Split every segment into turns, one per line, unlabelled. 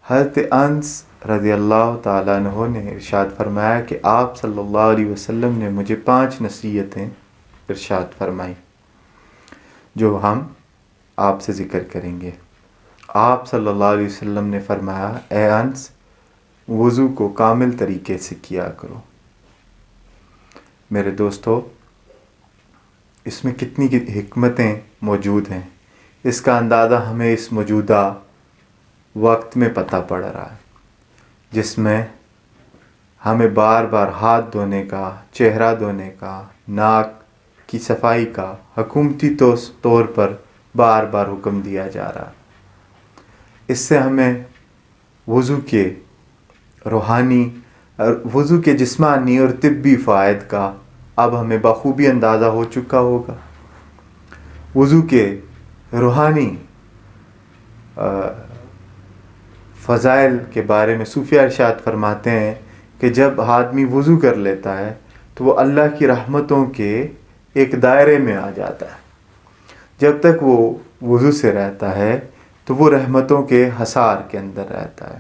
حضرت انس رضی اللہ تعالیٰ عنہ نے ارشاد فرمایا کہ آپ صلی اللہ علیہ وسلم نے مجھے 5 نصیحتیں ارشاد فرمائی جو ہم آپ سے ذکر کریں گے۔ آپ صلی اللہ علیہ وسلم نے فرمایا، اے انس، وضو کو کامل طریقے سے کیا کرو۔ میرے دوستو، اس میں کتنی حکمتیں موجود ہیں، اس کا اندازہ ہمیں اس موجودہ وقت میں پتہ پڑ رہا ہے، جس میں ہمیں بار بار ہاتھ دھونے کا، چہرہ دھونے کا، ناک کی صفائی کا حکومتی طور پر بار بار حکم دیا جا رہا ہے۔ اس سے ہمیں وضو کے روحانی، وضو کے جسمانی اور طبی فوائد کا اب ہمیں بخوبی اندازہ ہو چکا ہوگا۔ وضو کے روحانی فضائل کے بارے میں صوفیہ ارشاد فرماتے ہیں کہ جب آدمی وضو کر لیتا ہے تو وہ اللہ کی رحمتوں کے ایک دائرے میں آ جاتا ہے۔ جب تک وہ وضو سے رہتا ہے تو وہ رحمتوں کے حصار کے اندر رہتا ہے۔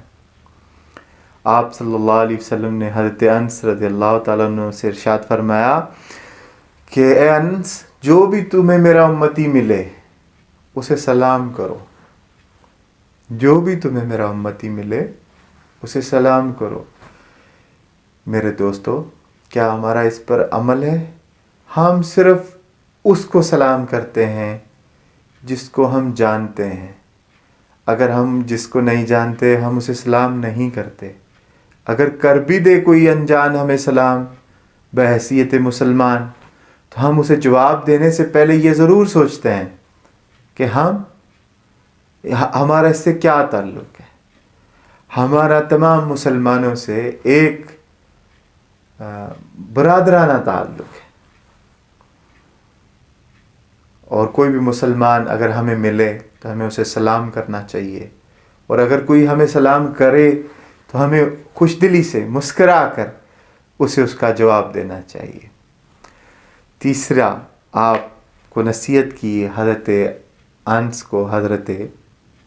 آپ صلی اللہ علیہ وسلم نے حضرت انس رضی اللہ تعالیٰ عنہ سے ارشاد فرمایا کہ اے انس، جو بھی تمہیں میرا امتی ملے اسے سلام کرو، جو بھی تمہیں میرا امتی ملے اسے سلام کرو۔ میرے دوستو، کیا ہمارا اس پر عمل ہے؟ ہم صرف اس کو سلام کرتے ہیں جس کو ہم جانتے ہیں۔ اگر ہم جس کو نہیں جانتے ہم اسے سلام نہیں کرتے۔ اگر کر بھی دے کوئی انجان ہمیں سلام بحیثیت مسلمان، تو ہم اسے جواب دینے سے پہلے یہ ضرور سوچتے ہیں کہ ہمارا اس سے کیا تعلق ہے۔ ہمارا تمام مسلمانوں سے ایک برادرانہ تعلق ہے، اور کوئی بھی مسلمان اگر ہمیں ملے تو ہمیں اسے سلام کرنا چاہیے، اور اگر کوئی ہمیں سلام کرے تو ہمیں خوش دلی سے مسکرا کر اسے اس کا جواب دینا چاہیے۔ تیسرا آپ کو نصیحت کی حضرت انس کو حضرت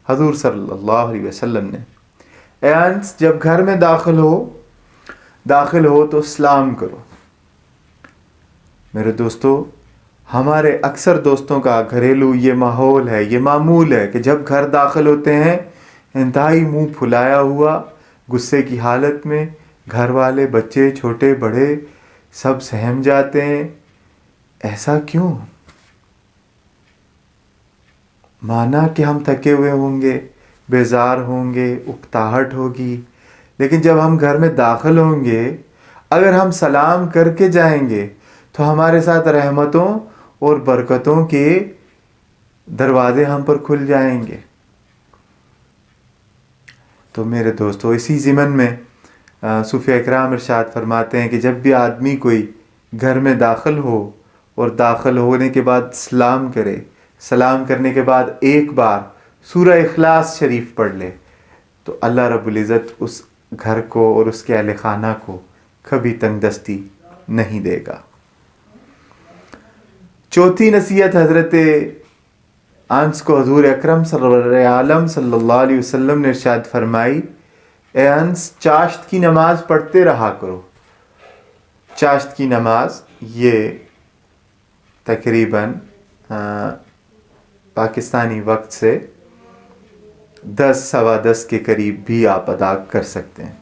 حضور صلی اللہ علیہ وسلم نے، اے انس، جب گھر میں داخل ہو تو سلام کرو۔ میرے دوستو، ہمارے اکثر دوستوں کا گھریلو یہ ماحول ہے، یہ معمول ہے کہ جب گھر داخل ہوتے ہیں انتہائی منہ پھلایا ہوا غصے کی حالت میں، گھر والے، بچے، چھوٹے بڑے سب سہم جاتے ہیں۔ ایسا کیوں؟ مانا کہ ہم تھکے ہوئے ہوں گے، بیزار ہوں گے، اکتاہٹ ہوگی، لیکن جب ہم گھر میں داخل ہوں گے، اگر ہم سلام کر کے جائیں گے تو ہمارے ساتھ رحمتوں اور برکتوں کے دروازے ہم پر کھل جائیں گے۔ تو میرے دوستو، اسی ضمن میں صوفیہ اکرام ارشاد فرماتے ہیں کہ جب بھی آدمی کوئی گھر میں داخل ہو اور داخل ہونے کے بعد سلام کرے، سلام کرنے کے بعد ایک بار سورہ اخلاص شریف پڑھ لے، تو اللہ رب العزت اس گھر کو اور اس کے اہل خانہ کو کبھی تنگ دستی نہیں دے گا۔ چوتھی نصیحت حضرت انس کو حضور اکرم صلی اللہ علیہ وسلم نے ارشاد فرمائی، اے انس، چاشت کی نماز پڑھتے رہا کرو۔ چاشت کی نماز یہ تقریباً پاکستانی وقت سے 10 سوا 10 کے قریب بھی آپ ادا کر سکتے ہیں۔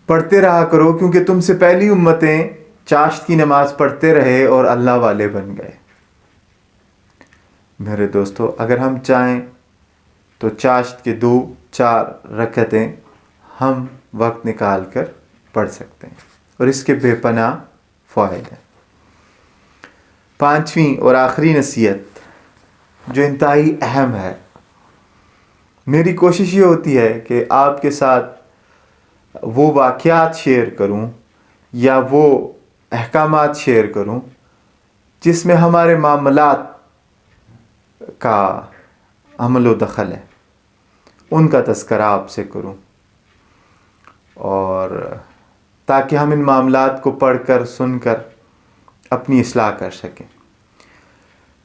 پڑھتے رہا کرو، کیونکہ تم سے پہلی امتیں چاشت کی نماز پڑھتے رہے اور اللہ والے بن گئے۔ میرے دوستو، اگر ہم چاہیں تو چاشت کے 2-4 رکعتیں ہم وقت نکال کر پڑھ سکتے ہیں، اور اس کے بے پناہ فوائد ہیں۔ پانچویں اور آخری نصیحت جو انتہائی اہم ہے، میری کوشش یہ ہوتی ہے کہ آپ کے ساتھ وہ واقعات شیئر کروں یا وہ احکامات شیئر کروں جس میں ہمارے معاملات کا عمل و دخل ہے، ان کا تذکرہ آپ سے کروں، اور تاکہ ہم ان معاملات کو پڑھ کر، سن کر اپنی اصلاح کر سکیں۔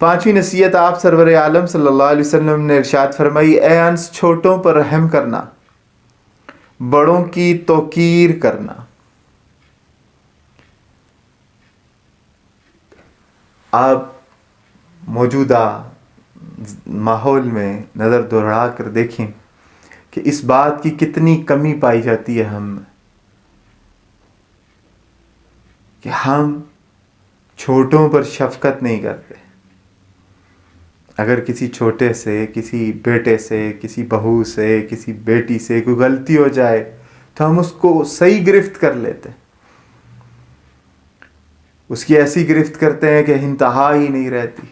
5ویں نصیحت آپ سرور عالم صلی اللہ علیہ وسلم نے ارشاد فرمائی، اے انس چھوٹوں پر رحم کرنا، بڑوں کی توقیر کرنا۔ آپ موجودہ ماحول میں نظر دوڑا کر دیکھیں کہ اس بات کی کتنی کمی پائی جاتی ہے ہم میں، کہ ہم چھوٹوں پر شفقت نہیں کرتے۔ اگر کسی چھوٹے سے، کسی بیٹے سے، کسی بہو سے، کسی بیٹی سے کوئی غلطی ہو جائے تو ہم اس کو صحیح گرفت کر لیتے، اس کی ایسی گرفت کرتے ہیں کہ انتہا ہی نہیں رہتی۔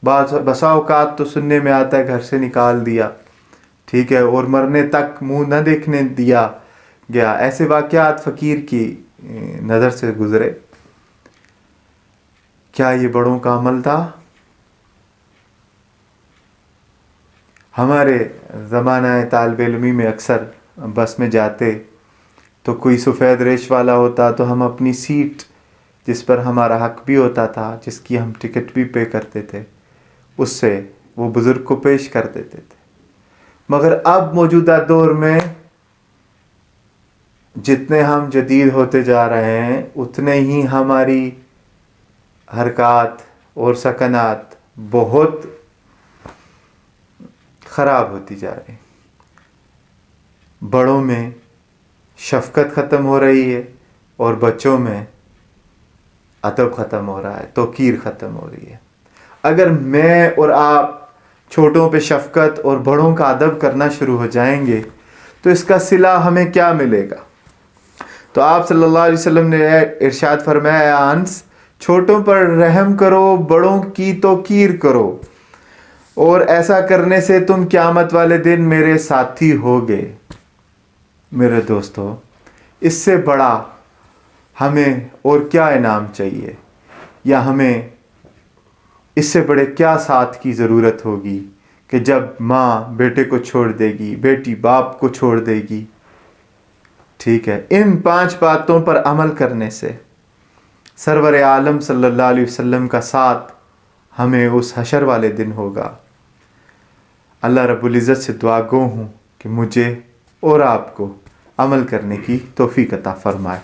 بسا اوقات تو سننے میں آتا ہے گھر سے نکال دیا، ٹھیک ہے، اور مرنے تک منہ نہ دیکھنے دیا گیا۔ ایسے واقعات فقیر کی نظر سے گزرے۔ کیا یہ بڑوں کا عمل تھا؟ ہمارے زمانہ طالب علمی میں اکثر بس میں جاتے تو کوئی سفید ریش والا ہوتا تو ہم اپنی سیٹ جس پر ہمارا حق بھی ہوتا تھا، جس کی ہم ٹکٹ بھی پے کرتے تھے، اس سے وہ بزرگ کو پیش کر دیتے تھے۔ مگر اب موجودہ دور میں جتنے ہم جدید ہوتے جا رہے ہیں اتنے ہی ہماری حرکات اور سکنات بہت خراب ہوتی جا رہی ہیں۔ بڑوں میں شفقت ختم ہو رہی ہے اور بچوں میں ادب ختم ہو رہا ہے، توقیر ختم ہو رہی ہے۔ اگر میں اور آپ چھوٹوں پہ شفقت اور بڑوں کا ادب کرنا شروع ہو جائیں گے تو اس کا صلہ ہمیں کیا ملے گا؟ تو آپ صلی اللہ علیہ وسلم نے ارشاد فرمایا، اے انس چھوٹوں پر رحم کرو، بڑوں کی توقیر کرو، اور ایسا کرنے سے تم قیامت والے دن میرے ساتھی ہوگے۔ میرے دوستو، اس سے بڑا ہمیں اور کیا انعام چاہیے، یا ہمیں اس سے بڑے کیا ساتھ کی ضرورت ہوگی کہ جب ماں بیٹے کو چھوڑ دے گی، بیٹی باپ کو چھوڑ دے گی، ٹھیک ہے، ان 5 باتوں پر عمل کرنے سے سرور عالم صلی اللہ علیہ وسلم کا ساتھ ہمیں اس حشر والے دن ہوگا۔ اللہ رب العزت سے دعا گو ہوں کہ مجھے اور آپ کو عمل کرنے کی توفیق عطا فرمائے۔